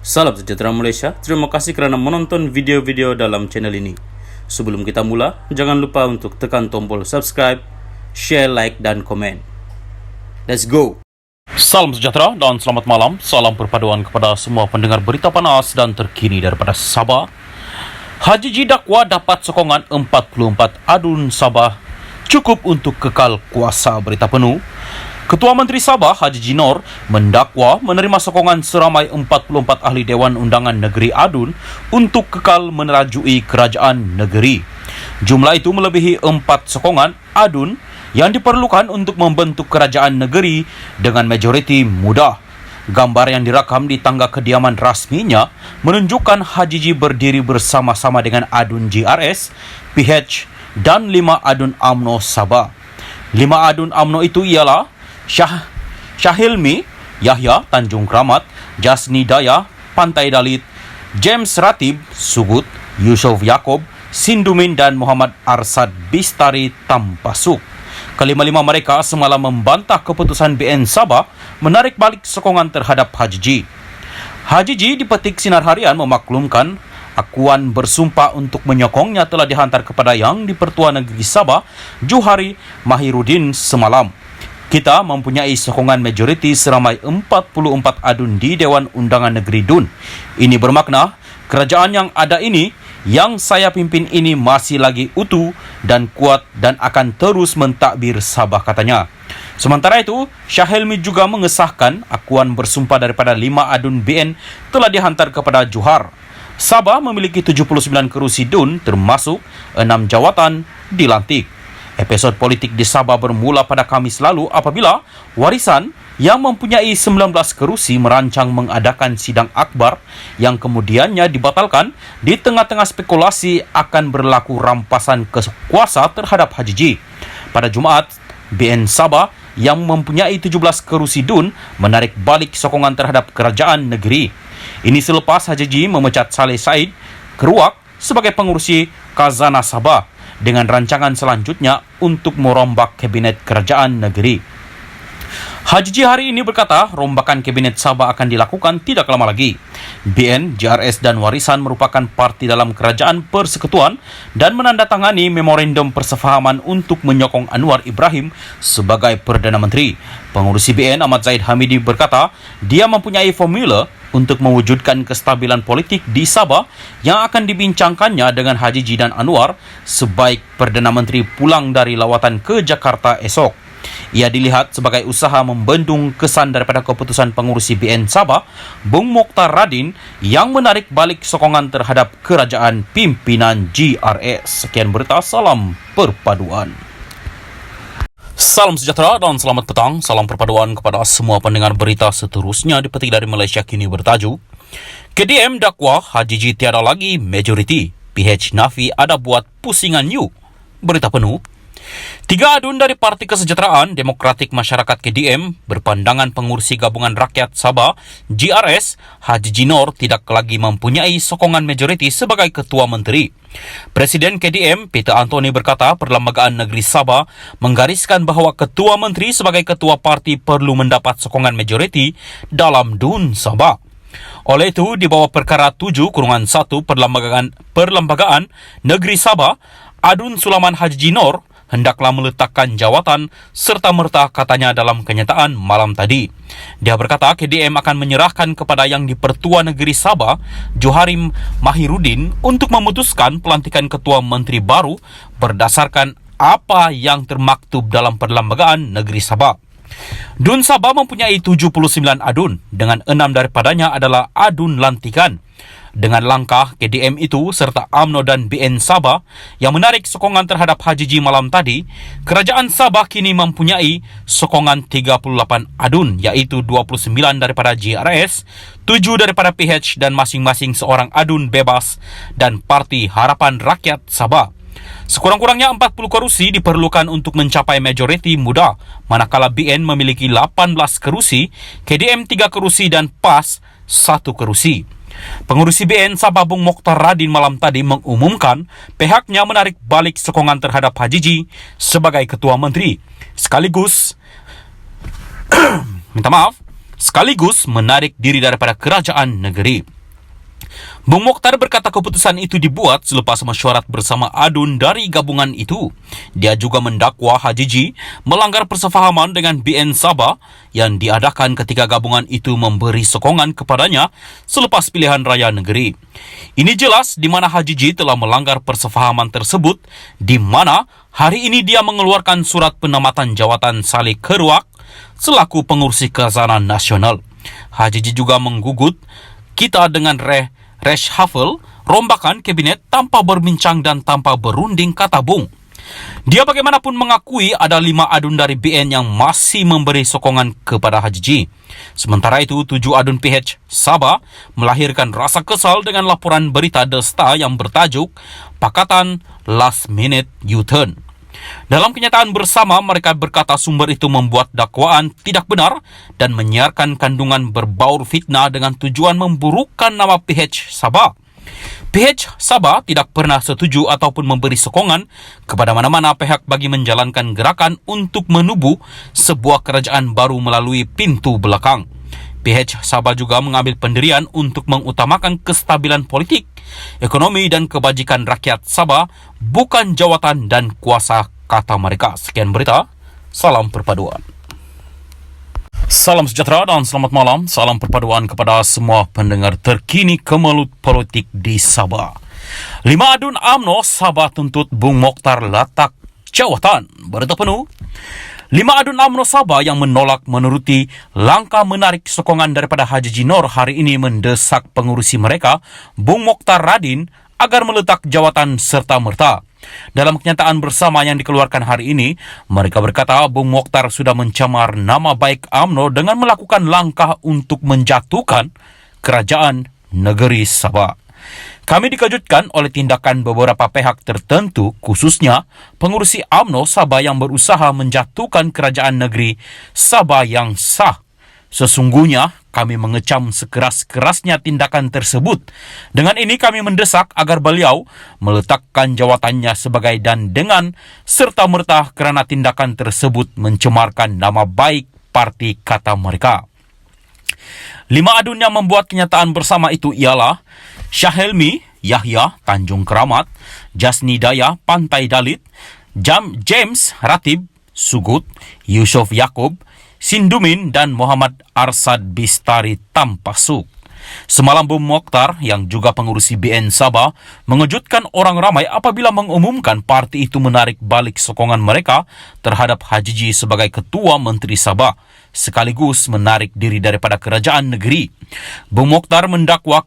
Salam sejahtera Malaysia, terima kasih kerana menonton video-video dalam channel ini. Sebelum kita mula, jangan lupa untuk tekan tombol subscribe, share, like, dan komen. Let's go! Salam sejahtera dan selamat malam. Salam perpaduan kepada semua pendengar berita panas dan terkini daripada Sabah. Haji G dakwa dapat sokongan 44 adun Sabah cukup untuk kekal kuasa. Berita penuh. Ketua Menteri Sabah Haji G Nor mendakwa menerima sokongan seramai 44 ahli Dewan Undangan Negeri Adun untuk kekal menerajui kerajaan negeri. Jumlah itu melebihi 4 sokongan adun yang diperlukan untuk membentuk kerajaan negeri dengan majoriti mudah. Gambar yang direkam di tangga kediaman rasminya menunjukkan Haji G berdiri bersama-sama dengan adun GRS, PH dan 5 adun UMNO Sabah. 5 adun UMNO itu ialah Syahilmi Yahya Tanjung Kramat, Jasni Daya Pantai Dalit, James Ratib Sugut, Yusof Yaakob Sindumin dan Muhammad Arsad Bistari Tampasuk. Kelima-lima mereka semalam membantah keputusan BN Sabah menarik balik sokongan terhadap Haji G. Haji G dipetik Sinar Harian memaklumkan akuan bersumpah untuk menyokongnya telah dihantar kepada Yang di-Pertua Negeri Sabah Johari Mahiruddin semalam. Kita mempunyai sokongan majoriti seramai 44 adun di Dewan Undangan Negeri DUN. Ini bermakna kerajaan yang ada ini, yang saya pimpin ini masih lagi utuh dan kuat dan akan terus mentadbir Sabah, katanya. Sementara itu, Syahilmi juga mengesahkan akuan bersumpah daripada 5 adun BN telah dihantar kepada Johar. Sabah memiliki 79 kerusi DUN termasuk 6 jawatan dilantik. Episod politik di Sabah bermula pada Khamis lalu apabila Warisan yang mempunyai 19 kerusi merancang mengadakan sidang akbar yang kemudiannya dibatalkan di tengah-tengah spekulasi akan berlaku rampasan kuasa terhadap Haji G. Pada Jumaat, BN Sabah yang mempunyai 17 kerusi DUN menarik balik sokongan terhadap kerajaan negeri. Ini selepas Haji G memecat Saleh Said Keruak sebagai pengurusi Khazanah Sabah dengan rancangan selanjutnya untuk merombak kabinet kerajaan negeri. Haji G hari ini berkata rombakan kabinet Sabah akan dilakukan tidak lama lagi. BN, JRS dan Warisan merupakan parti dalam kerajaan persekutuan dan menandatangani memorandum persefahaman untuk menyokong Anwar Ibrahim sebagai Perdana Menteri. Pengurusi BN Ahmad Zaid Hamidi berkata dia mempunyai formula untuk mewujudkan kestabilan politik di Sabah yang akan dibincangkannya dengan Haji G dan Anwar sebaik Perdana Menteri pulang dari lawatan ke Jakarta esok. Ia dilihat sebagai usaha membendung kesan daripada keputusan pengurusi BN Sabah, Bung Mokhtar Radin, yang menarik balik sokongan terhadap kerajaan pimpinan GRS. Sekian berita, salam perpaduan. Salam sejahtera dan selamat petang. Salam perpaduan kepada semua pendengar berita seterusnya dipetik dari Malaysia kini bertajuk KDM dakwa Haji G tiada lagi majoriti, PH Nafi ada buat pusingan you. Berita penuh. 3 adun dari Parti Kesejahteraan Demokratik Masyarakat KDM berpandangan pengurusi Gabungan Rakyat Sabah GRS Haji G Nor tidak lagi mempunyai sokongan majoriti sebagai Ketua Menteri. Presiden KDM Peter Anthony berkata Perlembagaan Negeri Sabah menggariskan bahawa Ketua Menteri sebagai Ketua Parti perlu mendapat sokongan majoriti dalam DUN Sabah. Oleh itu, di bawah Perkara 7-1 Perlembagaan Negeri Sabah, Adun Sulaman Haji G Nor hendaklah meletakkan jawatan serta-merta, katanya dalam kenyataan malam tadi. Dia berkata KDM akan menyerahkan kepada Yang di-Pertua Negeri Sabah Johari Mahiruddin untuk memutuskan pelantikan Ketua Menteri baru berdasarkan apa yang termaktub dalam Perlembagaan Negeri Sabah. DUN Sabah mempunyai 79 adun, dengan 6 daripadanya adalah adun lantikan. Dengan langkah KDM itu serta UMNO dan BN Sabah yang menarik sokongan terhadap Haji G malam tadi, kerajaan Sabah kini mempunyai sokongan 38 adun, iaitu 29 daripada GRS, 7 daripada PH dan masing-masing seorang adun bebas dan Parti Harapan Rakyat Sabah. Sekurang-kurangnya 40 kerusi diperlukan untuk mencapai majoriti mudah, manakala BN memiliki 18 kerusi, KDM 3 kerusi dan PAS 1 kerusi. Pengurusi BN Sabah Bung Mokhtar Radin malam tadi mengumumkan pihaknya menarik balik sokongan terhadap Haji G sebagai Ketua Menteri. Sekaligus sekaligus menarik diri daripada kerajaan negeri. Bung Mokhtar berkata keputusan itu dibuat selepas mesyuarat bersama adun dari gabungan itu. Dia juga mendakwa Haji G melanggar persefahaman dengan BN Sabah yang diadakan ketika gabungan itu memberi sokongan kepadanya selepas pilihan raya negeri. Ini jelas di mana Haji G telah melanggar persefahaman tersebut, di mana hari ini dia mengeluarkan surat penamatan jawatan Saleh Keruak selaku pengurusi khazanah nasional. Haji G juga menggugut kita dengan reshuffle rombakan kabinet tanpa berbincang dan tanpa berunding, kata Bung. Dia bagaimanapun mengakui ada 5 adun dari BN yang masih memberi sokongan kepada Haji G. Sementara itu, 7 adun PH Sabah melahirkan rasa kesal dengan laporan berita The Star yang bertajuk Pakatan Last Minute U-Turn. Dalam kenyataan bersama, mereka berkata sumber itu membuat dakwaan tidak benar dan menyiarkan kandungan berbaur fitnah dengan tujuan memburukkan nama PH Sabah. PH Sabah tidak pernah setuju ataupun memberi sokongan kepada mana-mana pihak bagi menjalankan gerakan untuk menubuh sebuah kerajaan baru melalui pintu belakang. PH Sabah juga mengambil pendirian untuk mengutamakan kestabilan politik, ekonomi dan kebajikan rakyat Sabah, bukan jawatan dan kuasa, kata mereka. Sekian berita, salam perpaduan. Salam sejahtera dan selamat malam. Salam perpaduan kepada semua pendengar terkini kemelut politik di Sabah. 5 adun UMNO Sabah tuntut Bung Mokhtar letak jawatan. Berita penuh. 5 adun UMNO Sabah yang menolak menuruti langkah menarik sokongan daripada Haji G Nor hari ini mendesak pengurusi mereka, Bung Mokhtar Radin, agar meletak jawatan serta-merta. Dalam kenyataan bersama yang dikeluarkan hari ini, mereka berkata Bung Mokhtar sudah mencemar nama baik UMNO dengan melakukan langkah untuk menjatuhkan kerajaan negeri Sabah. Kami dikejutkan oleh tindakan beberapa pihak tertentu, khususnya pengurusi UMNO Sabah yang berusaha menjatuhkan kerajaan negeri Sabah yang sah. Sesungguhnya, kami mengecam sekeras-kerasnya tindakan tersebut. Dengan ini kami mendesak agar beliau meletakkan jawatannya sebagai dan dengan serta-merta kerana tindakan tersebut mencemarkan nama baik parti, kata mereka. 5 adun yang membuat kenyataan bersama itu ialah Syahelmi Yahya Tanjung Keramat, Jasni Daya Pantai Dalit, James Ratib Sugut, Yusof Yaakob Sindumin dan Muhammad Arsad Bistari Tampasuk. Semalam Bung Mokhtar yang juga pengurusi BN Sabah mengejutkan orang ramai apabila mengumumkan parti itu menarik balik sokongan mereka terhadap Haji G sebagai Ketua Menteri Sabah, sekaligus menarik diri daripada kerajaan negeri. Bung Mokhtar mendakwa